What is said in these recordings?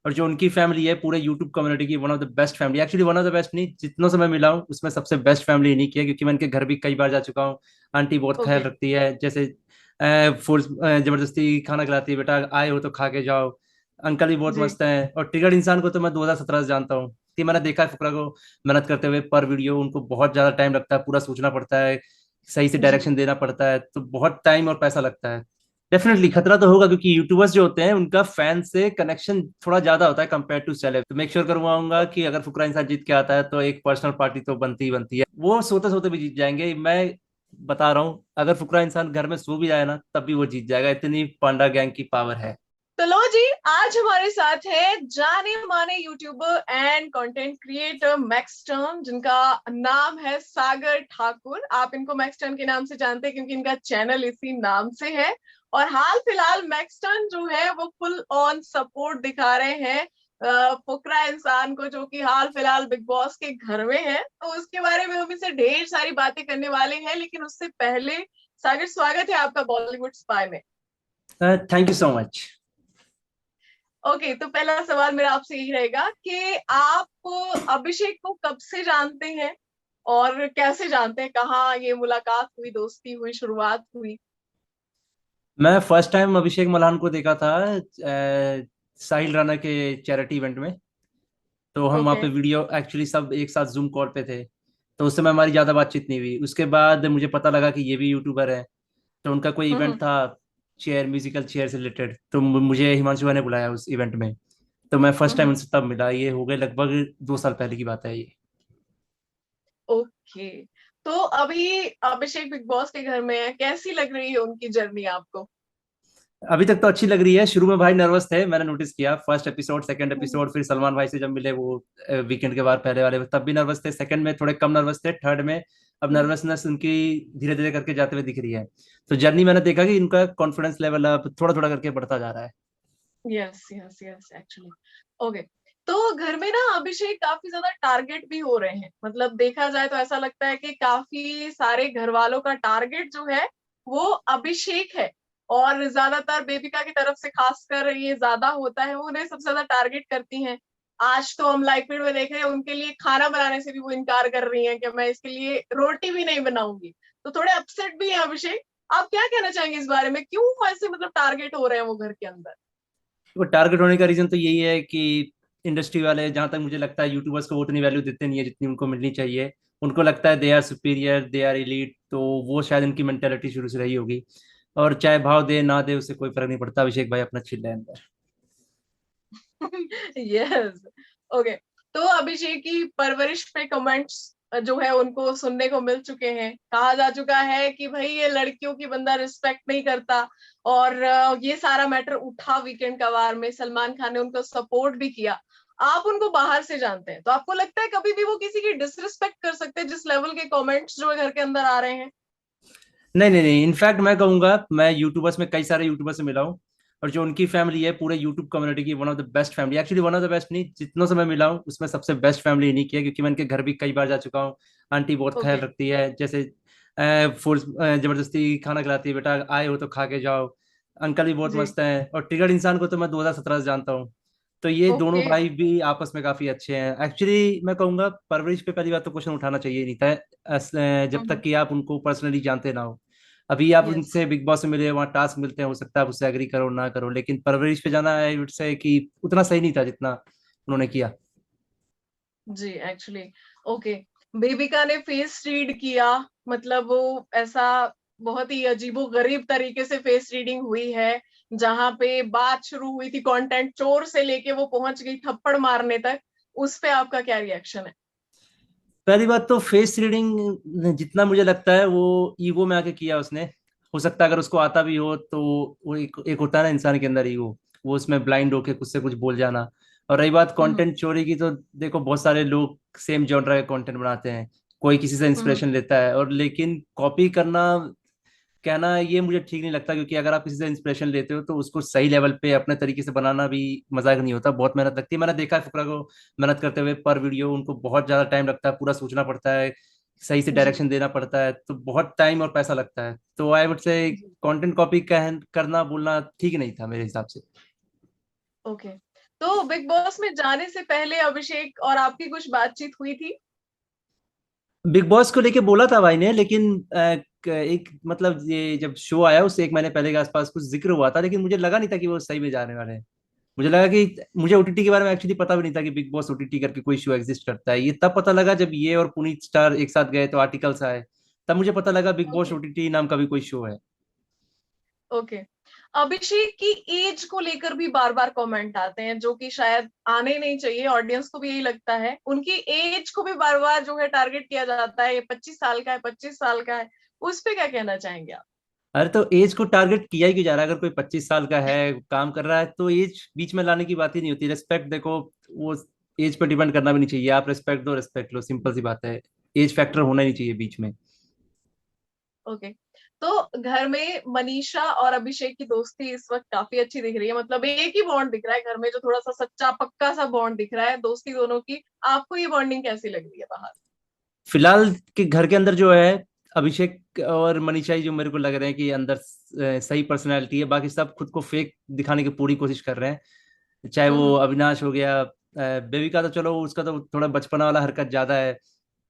और जो उनकी फैमिली है पूरे यूट्यूब कम्युनिटी की one of the best family, actually one of the best नहीं, जितनों से मैं मिला हूँ उसमें सबसे बेस्ट फैमिली नहीं की है, क्योंकि मैं इनके घर भी कई बार जा चुका हूँ। आंटी बहुत ख्याल ओके। रखती है, जैसे फोर्स जबरदस्ती खाना खिलाती है, बेटा आए हो तो खा के जाओ। अंकल भी बहुत जी मस्त हैं। और ट्रिगर्ड इंसान को तो मैं 2017 से जानता हूँ कि मैंने देखा है फुकरा को मेहनत करते हुए। पर वीडियो उनको बहुत ज्यादा टाइम लगता है, पूरा सोचना पड़ता है, सही से जी। डायरेक्शन देना पड़ता है, तो बहुत टाइम और पैसा लगता है। डेफिनेटली खतरा तो होगा, क्योंकि यूट्यूबर्स जो होते हैं उनका फैन से कनेक्शन थोड़ा ज्यादा होता है कंपेयर टू सेलेब। तो मेक श्योर करवाऊंगा कि अगर फुकरा इंसान जीत के आता है तो एक पर्सनल पार्टी तो बनती ही बनती है। वो सोते सोते भी जीत जाएंगे, मैं बता रहा हूँ। अगर फुकरा इंसान घर में सो भी जाए ना तब भी वो जीत जाएगा, इतनी पांडा गैंग की पावर है। तो लो जी, आज हमारे साथ है जाने माने YouTuber and content creator Maxtern, जिनका नाम है सागर ठाकुर। आप इनको मैक्सटर्न के नाम से जानते हैं क्योंकि इनका चैनल इसी नाम से है। और हाल फिलहाल मैक्सटर्न जो है वो फुल ऑन सपोर्ट दिखा रहे हैं फुकरा इंसान को, जो कि हाल फिलहाल बिग बॉस के घर में है। तो उसके बारे में हम इसे ढेर सारी बातें करने वाले हैं, लेकिन उससे पहले सागर, स्वागत है आपका बॉलीवुड स्पाई में। Thank you so much. Okay, तो पहला सवाल मेरा आपसे यही रहेगा कि आप अभिषेक को कब से जानते हैं और कैसे जानते हैं, कहाँ ये मुलाकात हुई, दोस्ती हुई, शुरुआत हुई? मैं फर्स्ट टाइम अभिषेक मल्हान को देखा था साहिल राणा के चैरिटी इवेंट में। तो हम वहाँ ओके। पे वीडियो एक्चुअली सब एक साथ जूम कॉल पे थे। तो उस समय हमारी ज़्यादा बातचीत नहीं हुई। उसके बाद मुझे पता लगा कि ये भी यूट्यूबर है। तो उनका कोई इवेंट हम्म। था, चेयर म्यूजिकल चेयर से रिलेटेड, तो मुझे हिमांशु भाई ने बुलाया उस इवेंट में। तो मैं फर्स्ट टाइम हम्म। उनसे तब मिला। ये हो गए लगभग 2 साल पहले की बात है ये। ओके। तो अभी अभिषेक बिग बॉस के घर में है, कैसी लग रही है उनकी जर्नी आपको? अभी तक तो अच्छी लग रही है। शुरू में भाई नर्वस थे, मैंने नोटिस किया। फर्स्ट एपिसोड, सेकंड हम्म। एपिसोड, फिर सलमान भाई से जब मिले वो वीकेंड के बाद पहले वाले, तब भी नर्वस थे। सेकंड में थोड़े कम नर्वस थे, थर्ड में अब हम्म। नर्वसनेस उनकी धीरे धीरे करके जाते हुए दिख रही है। तो जर्नी मैंने देखा कि इनका कॉन्फिडेंस लेवल अब थोड़ा थोड़ा करके बढ़ता जा रहा है। Yes yes yes, actually. Okay. तो घर में ना अभिषेक काफी ज्यादा टारगेट भी हो रहे हैं, मतलब देखा जाए तो ऐसा लगता है कि काफी सारे घर वालों का टारगेट जो है वो अभिषेक है। और ज्यादातर बेबिका की तरफ से खासकर ये ज्यादा होता है, वो उन्हें सबसे ज्यादा टारगेट करती हैं। आज तो हम लाइव फीड में देख रहे हैं उनके लिए खाना बनाने से भी वो इनकार कर रही हैं कि मैं इसके लिए रोटी भी नहीं बनाऊंगी। तो थोड़े अपसेट भी है अभिषेक। आप क्या कहना चाहेंगे इस बारे में, क्यों ऐसे मतलब टारगेट हो रहे हैं वो घर के अंदर? वो टारगेट होने का रीजन तो यही है कि इंडस्ट्री वाले, जहां तक मुझे लगता है, यूट्यूबर्स को वो उतनी वैल्यू देते नहीं है जितनी उनको मिलनी चाहिए। उनको लगता है they are superior, they are elite, तो वो शायद उनकी मेंटेलिटी शुरू से रही होगी। और चाहे भाव दे ना दे उससे कोई फर्क नहीं पड़ता, अभिषेक भाई अपना चिल्ला है अंदर। यस। ओके। तो अभिषेक की परवरिश पे कमेंट्स जो है उनको सुनने को मिल चुके हैं। कहा जा चुका है कि भाई ये लड़कियों की बंदा रिस्पेक्ट नहीं करता। और ये सारा मैटर उठा वीकेंड का वार में, सलमान खान ने उनको सपोर्ट भी किया। आप उनको बाहर से जानते हैं, तो आपको लगता है कभी भी वो किसी की डिसरिस्पेक्ट कर सकते हैं जिस लेवल के कमेंट्स जो है घर के अंदर आ रहे हैं? नहीं नहीं नहीं, इनफैक्ट मैं कहूंगा, मैं यूट्यूबर्स में कई सारे यूट्यूबर्स से मिला हूँ। और जो उनकी फैमिली है पूरे यूट्यूब कम्युनिटी की one of the best family, actually one of the best नहीं, जितनों से मैं मिला हूँ उसमें सबसे बेस्ट फैमिली इन्हीं की है, क्योंकि मैं इनके घर भी कई बार जा चुका हूँ। आंटी बहुत ख्याल ओके। रखती है, जैसे फोर्स जबरदस्ती खाना खिलाती है, बेटा आए हो तो खा के जाओ। अंकल भी बहुत जी। मस्त हैं। और ट्रिगर्ड इंसान को तो मैं 2017 से जानता हूँ। तो ये दोनों ओके। भाई भी आपस में काफी अच्छे हैं। एक्चुअली मैं कहूंगा परवरिश पे पहली बात तो क्वेश्चन उठाना चाहिए नहीं था, जब तक कि आप उनको पर्सनली जानते ना हो। अभी आप यस। उनसे बिग बॉस में मिले, वहाँ टास्क मिलते हैं, हो सकता है आप उससे एग्री करो ना करो, लेकिन परवरिश पे जाना है से कि उतना सही नहीं था जितना उन्होंने किया। जी, एक्चुअली। ओके। बेबिका ने फेस रीड किया, मतलब वो ऐसा बहुत ही अजीबो गरीब तरीके से फेस रीडिंग हुई है। जहां पे बात शुरू हुई थी कंटेंट चोर से लेके वो पहुंच गई थप्पड़ मारने तक। उस पे आपका क्या रिएक्शन है? पहली बात तो फेस रीडिंग जितना मुझे लगता है वो ईगो में आके किया उसने। हो सकता है अगर उसको आता भी हो तो वो एक होता है ना इंसान के अंदर ईगो, वो उसमें ब्लाइंड होके कुछ से कुछ बोल जाना। और रही बात हम्म। कंटेंट चोरी की, तो देखो बहुत सारे लोग सेम जॉनरा का कंटेंट बनाते हैं। कोई किसी से हम्म। इंस्पिरेशन लेता है, और लेकिन कॉपी करना, कहना ये मुझे ठीक नहीं लगता, क्योंकि अगर आप किसी से इंस्पिरेशन लेते हो तो उसको सही लेवल पे अपने तरीके से बनाना भी मजाक नहीं होता, बहुत मेहनत लगती है। मैंने देखा है फुकरा को मेहनत करते हुए। पर वीडियो उनको बहुत ज्यादा टाइम लगता है, पूरा सोचना पड़ता है, सही से जी। डायरेक्शन देना पड़ता है, तो बहुत टाइम और पैसा लगता है। तो I would say ji. Content copy करना बोलना ठीक नहीं था मेरे हिसाब से। ओके। तो बिग बॉस में जाने से पहले अभिषेक और आपकी कुछ बातचीत हुई थी? बिग बॉस को लेके बोला था भाई ने, लेकिन एक मतलब ये जब शो आया उससे एक महीने पहले के आसपास कुछ जिक्र हुआ था, लेकिन मुझे लगा नहीं था कि वो सही में जाने वाले हैं। मुझे लगा कि मुझे ओटीटी के बारे में एक्चुअली पता भी नहीं था कि बिग बॉस ओटीटी करके कोई शो एग्जिस्ट करता है। ये तब पता लगा जब ये और पुनीत स्टार एक साथ गए तो आर्टिकल्स आए, तब मुझे पता लगा बिग बॉस ओके। ओटीटी नाम का भी कोई शो है। ओके। अभिषेक की एज को लेकर भी बार बार कमेंट आते हैं, जो कि शायद आने नहीं चाहिए, ऑडियंस को भी यही लगता है। उनकी एज को भी बार बार जो है टारगेट किया जाता है, ये 25 साल का है, 25 साल का है। उस पे क्या कहना चाहेंगे आप? अरे तो एज को टारगेट किया ही क्यों जा रहा है? अगर कोई 25 साल का है, काम कर रहा है, तो एज बीच में लाने की बात ही नहीं होती। रिस्पेक्ट देखो, वो एज पे डिपेंड करना भी नहीं चाहिए। आप रिस्पेक्ट दो, रिस्पेक्ट लो, सिंपल सी बात है। एज फैक्टर होना ही नहीं चाहिए बीच में। ओके। तो घर में मनीषा और अभिषेक की दोस्ती इस वक्त काफी अच्छी दिख रही है, मतलब एक ही बॉन्ड दिख रहा है घर में, जो थोड़ा सा सच्चा पक्का सा बॉन्ड दिख रहा है दोस्ती दोनों की। आपको ये बॉन्डिंग कैसी लग रही है बाहर? फिलहाल के घर के अंदर जो है, अभिषेक और मनीषा ही जो मेरे को लग रहे हैं कि अंदर सही पर्सनैलिटी है। बाकी सब खुद को फेक दिखाने की पूरी कोशिश कर रहे हैं। चाहे वो हम्म। अविनाश हो गया, बेबी का तो चलो उसका तो थोड़ा बचपना वाला हरकत ज्यादा है,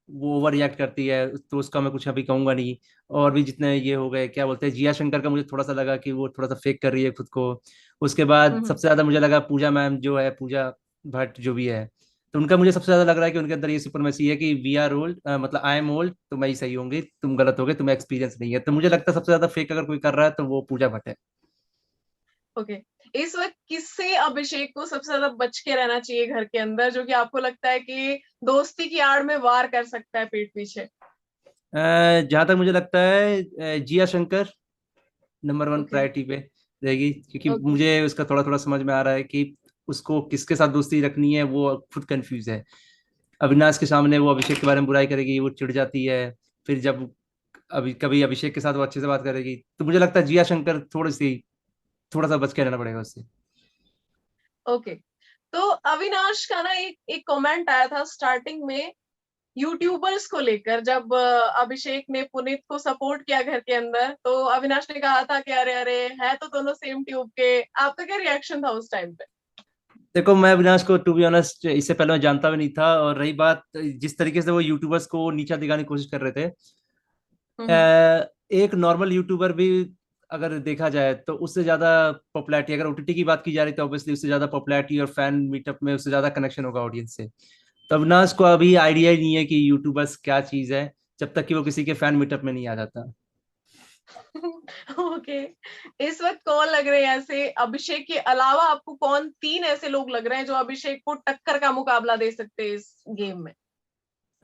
वो ओवर रिएक्ट करती है, तो उसका मैं कुछ अभी कहूंगा नहीं। और भी जितने ये हो गए, क्या बोलते हैं, जिया शंकर का मुझे थोड़ा सा लगा कि वो थोड़ा सा फेक कर रही है खुद को। उसके बाद हम्म। सबसे ज्यादा मुझे लगा पूजा मैम जो है, पूजा भट्ट जो भी है, तो उनका मुझे सबसे ज्यादा लग रहा है कि उनके अंदर ये सुपरमेसी है कि वी आर ओल्ड, मतलब आई एम ओल्ड तो मैं ही सही होंगी, तुम गलत हो गए, तुम्हें एक्सपीरियंस नहीं है। तो मुझे लगता है सबसे ज्यादा फेक अगर कोई कर रहा है तो वो पूजा भट्ट है। ओके। इस वक्त किससे अभिषेक को सबसे ज्यादा बच के रहना चाहिए घर के अंदर, जो कि आपको लगता है कि दोस्ती की आड़ में वार कर सकता है पीठ पीछे? जहां तक मुझे लगता है, Jiya Shankar number one okay. Priority पे रहेगी, क्योंकि ओके। मुझे उसका थोड़ा थोड़ा समझ में आ रहा है कि उसको किसके साथ दोस्ती रखनी है, वो खुद कंफ्यूज है। अविनाश के सामने वो अभिषेक के बारे में बुराई करेगी, वो चिढ़ जाती है। फिर जब अभी कभी अभिषेक के साथ वो अच्छे से बात करेगी, तो मुझे लगता है जिया शंकर थोड़ा सा बच के रहना पड़ेगा उससे। ओके। तो अविनाश का ना एक एक कमेंट आया था स्टार्टिंग में, यूट्यूबर्स को लेकर, जब अभिषेक ने पुनीत को सपोर्ट किया घर के अंदर, तो अविनाश ने कहा था कि अरे अरे है तो दोनों सेम ट्यूब के। आपका क्या रिएक्शन था उस टाइम पे? देखो, मैं अविनाश को टू बी ऑनेस्ट इससे पहले मैं जानता भी नहीं था। और रही बात जिस तरीके से वो यूट्यूबर्स को नीचा दिखाने की कोशिश कर रहे थे, हम्म। एक नॉर्मल यूट्यूबर भी अगर देखा जाए तो उससे ज्यादा पॉपुलैरिटी, अगर ओटीटी की बात की जा रही तो ऑब्वियसली उससे ज्यादा पॉपुलैरिटी और फैन मीटअप में उससे ज्यादा कनेक्शन होगा ऑडियंस से। तो अविनाश को अभी आइडिया ही नहीं है कि यूट्यूबर्स क्या चीज है, जब तक कि वो किसी के फैन मीटअप में नहीं आ जाता। ओके। इस वक्त कौन लग रहे हैं ऐसे, अभिषेक के अलावा आपको कौन तीन ऐसे लोग लग रहे हैं जो अभिषेक को टक्कर का मुकाबला दे सकते हैं इस गेम में?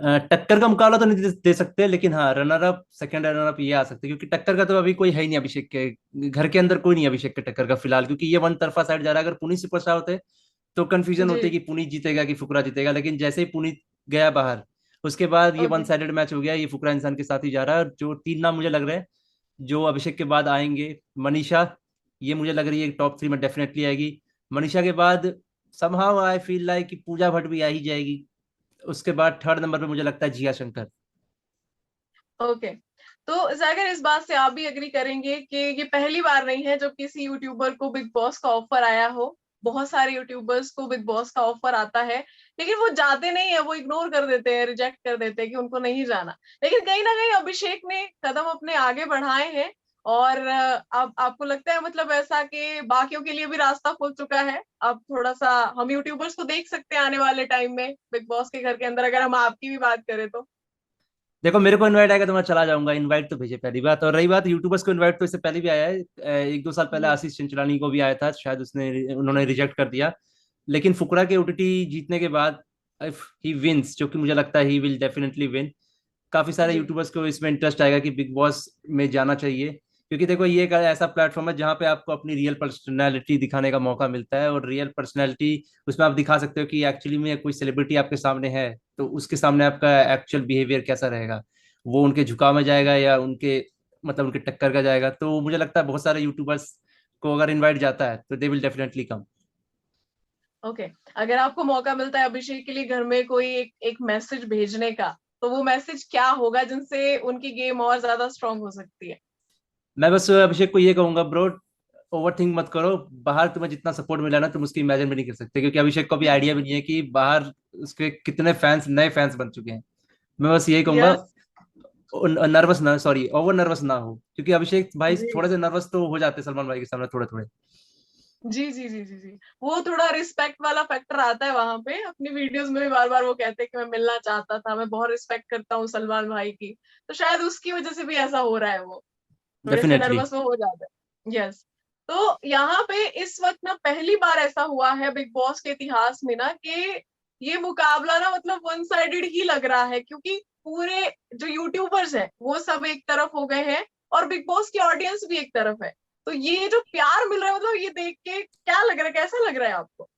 टक्कर का मुकाबला तो नहीं दे सकते, लेकिन हाँ runner up, second runner up ये आ सकते हैं, क्योंकि टक्कर का तो अभी कोई है ही नहीं अभिषेक के घर के अंदर, कोई नहीं है अभिषेक के टक्कर का फिलहाल, क्योंकि ये वन तरफा साइड जा रहा है। अगर पुनीत सुपरस्टार होते तो कंफ्यूजन जी। होती कि पुनीत जीतेगा कि फुकरा जीतेगा, लेकिन जैसे ही पुनीत गया बाहर, उसके बाद ये वन ओके। साइडेड मैच हो गया, ये फुकरा इंसान के साथ ही जा रहा है। और जो तीन नाम मुझे लग रहे हैं जो अभिषेक के बाद आएंगे, मनीषा, ये मुझे लग रही है टॉप थ्री में डेफिनेटली आएगी। मनीषा के बाद समहाउ आई फील लाइक कि पूजा भट्ट भी आ ही जाएगी। उसके बाद थर्ड नंबर पे मुझे लगता है जिया शंकर। ओके। तो जागर इस बात से आप भी एग्री करेंगे कि ये पहली बार नहीं है जब किसी यूट्यूबर को बिग बॉस का ऑफर आया हो। बहुत सारे यूट्यूबर्स को बिग बॉस का ऑफर आता है, लेकिन वो जाते नहीं है, वो इग्नोर कर देते हैं, रिजेक्ट कर देते हैं कि उनको नहीं जाना। लेकिन कहीं ना कहीं अभिषेक ने कदम अपने आगे बढ़ाए हैं। और अब आपको लगता है मतलब ऐसा कि बाकियों के लिए भी रास्ता खुल चुका है? अब थोड़ा सा हम यूट्यूबर्स को देख सकते हैं आने वाले टाइम में बिग बॉस के घर के अंदर, अगर हम आपकी भी बात करें तो? देखो, मेरे को इनवाइट आएगा तो मैं चला जाऊंगा, इनवाइट तो भेजे पहली बात। और रही बात यूट्यूबर्स को इनवाइट, तो इससे पहले भी आया है, एक दो साल पहले जी। आशीष चिंचलानी को भी आया था, शायद उसने उन्होंने रिजेक्ट कर दिया। लेकिन फुकरा के ओटीटी जीतने के बाद, इफ ही विंस, जो कि मुझे लगता है ही विल डेफिनेटली विन, काफी सारे जी। यूट्यूबर्स को इसमें इंटरेस्ट आएगा कि बिग बॉस में जाना चाहिए। क्योंकि देखो, ये एक ऐसा प्लेटफॉर्म है जहाँ पे आपको अपनी रियल पर्सनैलिटी दिखाने का मौका मिलता है। और रियल पर्सनैलिटी उसमें आप दिखा सकते हो कि एक्चुअली में कोई सेलिब्रिटी आपके सामने है, तो उसके सामने आपका एक्चुअल बिहेवियर कैसा रहेगा, वो उनके झुकाव में जाएगा या उनके मतलब उनके टक्कर का जाएगा। तो मुझे लगता है बहुत सारे यूट्यूबर्स को अगर इनवाइट जाता है तो they will definitely come. Okay. अगर आपको मौका मिलता है अभिषेक के लिए घर में कोई एक एक मैसेज भेजने का, तो वो मैसेज क्या होगा जिनसे उनकी गेम और ज्यादा स्ट्रांग हो सकती है? मैं बस अभिषेक को ये कहूंगा, ब्रो, ओवर थिंक मत करो। बाहर तुम्हें जितना सपोर्ट मिला ना, तुम उसकी इमेजिन भी नहीं कर सकते, क्योंकि अभिषेक को भी आइडिया भी नहीं है कि बाहर उसके कितने फैंस, नए फैंस बन चुके हैं। मैं बस यही कहूंगा, यस। नर्वस ना, सॉरी, ओवर नर्वस ना हो, क्योंकि अभिषेक भाई जी थोड़े से नर्वस तो हो जाते हैं सलमान भाई के सामने, थोड़े थोड़े। जी जी जी जी जी। वो थोड़ा रिस्पेक्ट वाला फैक्टर आता है वहां पे। अपनी वीडियोस में भी बार बार वो कहते हैं कि मैं मिलना चाहता था, मैं बहुत रिस्पेक्ट करता हूँ सलमान भाई की। तो शायद उसकी वजह से भी ऐसा हो रहा है, वो थोड़े से डेफिनेटली। नर्वस वो हो जाते हैं। यस। तो यहाँ पे इस वक्त ना पहली बार ऐसा हुआ है बिग बॉस के इतिहास में ना कि ये मुकाबला ना मतलब वन साइडेड ही लग रहा है, क्योंकि पूरे जो यूट्यूबर्स हैं वो सब एक तरफ हो गए हैं और बिग बॉस की ऑडियंस भी एक तरफ है। तो ये जो प्यार मिल रहा है, मतलब ये देख के क्या लग रहा है, कैसा लग रहा है आपको?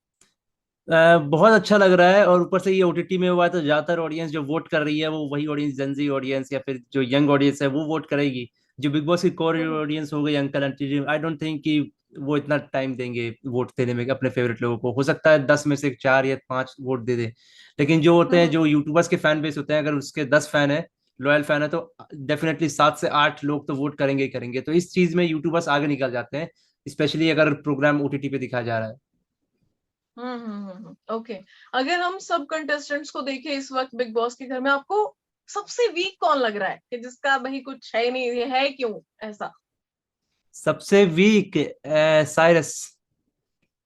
बहुत अच्छा लग रहा है, और ऊपर से ये ओटीटी में हुआ है तो ज्यादातर ऑडियंस जो वोट कर रही है वो वही ऑडियंस, जेंजी ऑडियंस या फिर जो यंग ऑडियंस है वो वोट करेगी। जो बिग बॉस की कोर हम्म ऑडियंस हो गई, uncle aunty, I don't think कि वो इतना टाइम देंगे वोट देने में अपने फेवरेट लोगों को। हो सकता है 10 में से 4 या 5 वोट दे दे, लेकिन जो होते हैं, हम्म जो यूट्यूबर्स के फैन बेस होते हैं, अगर उसके 10 फैन है, लॉयल फैन है, तो डेफिनेटली 7 से 8 लोग तो वोट करेंगे ही करेंगे। तो इस चीज में यूट्यूबर्स आगे निकल जाते हैं, स्पेशली अगर प्रोग्राम ओटीटी पे दिखाया जा रहा है। ओके। अगर हम सब कंटेस्टेंट्स को देखें इस वक्त बिग बॉस के घर में, आपको सबसे वीक कौन लग रहा है कि जिसका भाई कुछ है ही नहीं, ये है क्यों ऐसा? सबसे वीक साइरस,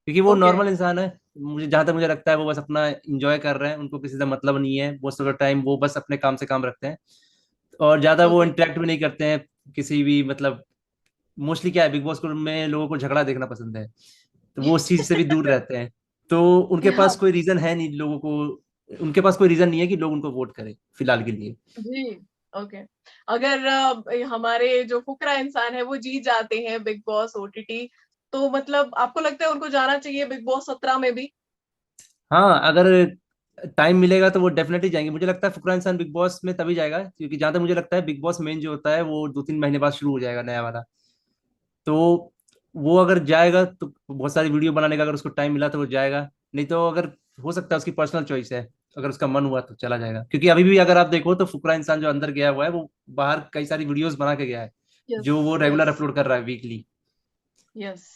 क्योंकि वो ओके। नॉर्मल इंसान है। मुझे जहां तक मुझे लगता है वो बस अपना इंजॉय कर रहे हैं, उनको किसी से मतलब नहीं है, वो सब टाइम वो बस अपने काम से काम रखते हैं, और ज्यादा वो ओके। इंटरेक्ट भी नहीं करते हैं किसी भी, मतलब मोस्टली क्या है, बिग बॉस में लोगों को झगड़ा देखना पसंद है, तो वो उस चीज से भी दूर रहते हैं। तो उनके पास या कोई रीजन है नहीं लोगों को, उनके पास कोई रीजन नहीं है कि लोग उनको वोट करें फिलहाल के लिए। जी। ओके। अगर हमारे जो फुकरा इंसान है वो जीत जाते हैं बिग बॉस ओटीटी, तो मतलब आपको लगता है उनको जाना चाहिए बिग बॉस 17 में भी? हाँ, अगर टाइम मिलेगा तो वो डेफिनेटली जाएंगे। मुझे लगता है फुकरा इंसान बिग बॉस में तभी जाएगा, क्योंकि जहां तक मुझे लगता है बिग बॉस मेन जो होता है वो 2-3 महीने बाद शुरू हो जाएगा, नया वाला। तो वो अगर जाएगा तो बहुत सारी वीडियो बनाने का, अगर उसको टाइम मिला तो वो जाएगा, नहीं तो अगर, हो सकता है उसकी पर्सनल चॉइस है, अगर उसका मन हुआ तो चला जाएगा। क्योंकि अभी भी अगर आप देखो तो फुकरा इंसान जो अंदर गया हुआ है वो बाहर कई सारी वीडियोस बना के गया है, यस। जो वो रेगुलर यस। अपलोड कर रहा है वीकली। यस।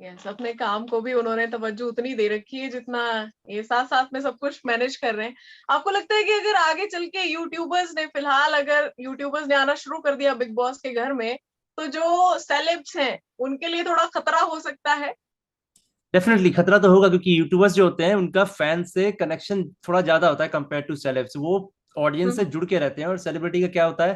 यस। अपने काम को भी उन्होंने तवज्जो उतनी दे रखी है जितना ये साथ साथ में सब कुछ मैनेज कर रहे हैं। आपको लगता है कि अगर आगे चल के यूट्यूबर्स ने, फिलहाल अगर यूट्यूबर्स ने आना शुरू कर दिया बिग बॉस के घर में, तो जो सेलेब्स हैं उनके लिए थोड़ा खतरा हो सकता है? डेफिनेटली खतरा तो होगा, क्योंकि यूट्यूबर्स जो होते हैं उनका फैन से कनेक्शन थोड़ा ज्यादा होता है कंपेयर टू सेलेब्स। वो ऑडियंस से हम्म जुड़ के रहते हैं, और सेलिब्रिटी का क्या होता है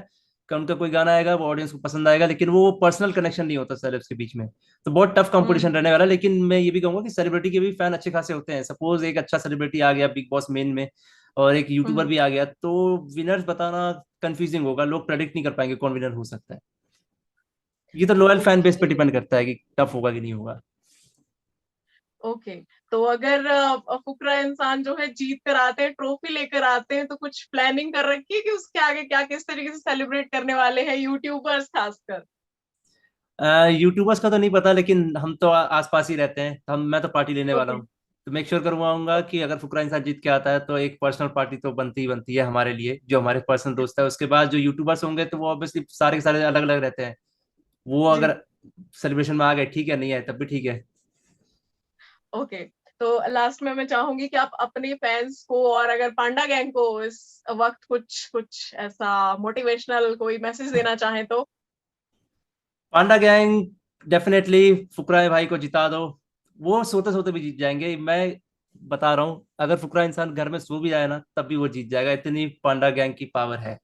कि उनका कोई गाना आएगा वो ऑडियंस को पसंद आएगा, लेकिन वो पर्सनल कनेक्शन नहीं होता सेलेब्स के बीच में। तो बहुत टफ कंपटीशन हम्म रहने वाला है, लेकिन मैं ये भी कहूंगा कि सेलिब्रिटी के भी फैन अच्छे खासे होते हैं। सपोज एक अच्छा सेलिब्रिटी आ गया बिग बॉस मेन में, और एक यूट्यूबर हम्म भी आ गया, तो विनर्स बताना कंफ्यूजिंग होगा, लोग प्रेडिक्ट नहीं कर पाएंगे कौन विनर हो सकता है। ये तो लॉयल फैन बेस पे ओके। डिपेंड करता है कि टफ होगा कि नहीं होगा। ओके। तो अगर फुकरा इंसान जो है जीत कर आते हैं, ट्रॉफी लेकर आते हैं, तो कुछ प्लानिंग कर रखी है कि उसके आगे क्या, किस तरीके से सेलिब्रेट करने वाले हैं यूट्यूबर्स खासकर? यूट्यूबर्स का तो नहीं पता, लेकिन हम तो आसपास ही रहते हैं, तो मैं तो पार्टी लेने वाला ओके। हूँ। तो मेक श्योर करवाऊंगा कि अगर फुकरा इंसान जीत के आता है तो एक पर्सनल पार्टी तो बनती ही बनती है हमारे लिए, जो हमारे पर्सनल दोस्त है। उसके बाद जो यूट्यूबर्स होंगे तो वो ऑब्वियसली सारे के सारे अलग अलग रहते हैं, वो जी। अगर सेलिब्रेशन में आ गए ठीक है, नहीं आए तब भी ठीक है। ओके। तो लास्ट में मैं चाहूंगी कि आप अपने फैंस को और अगर पांडा गैंग को इस वक्त कुछ कुछ ऐसा मोटिवेशनल कोई मैसेज देना चाहें तो? पांडा गैंग, डेफिनेटली फुकरा भाई को जिता दो, वो सोते सोते भी जीत जाएंगे। मैं बता रहा हूँ, अगर फुकरा इंसान घर में सो भी जाए ना तब भी वो जीत जाएगा, इतनी पांडा गैंग की पावर है।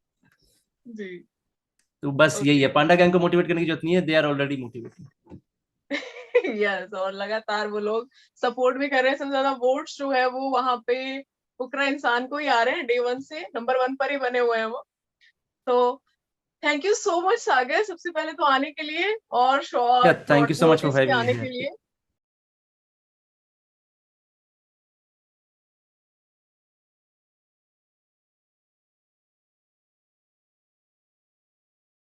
जी। तो बस यही ओके। है, पांडा गैंग को मोटिवेट करने की जरूरत नहीं है, they are already motivated. Yes. और लगातार वो लोग सपोर्ट भी कर रहे हैं। सबसे ज्यादा वोट्स जो है वो वहां पे फुकरा इंसान को ही आ रहे हैं, डे वन से नंबर वन पर ही बने हुए हैं वो। तो थैंक यू सो मच सागर, सबसे पहले तो आने के लिए और या short thank you short so much for notice पे हैविंग मी आने के हियर। लिए।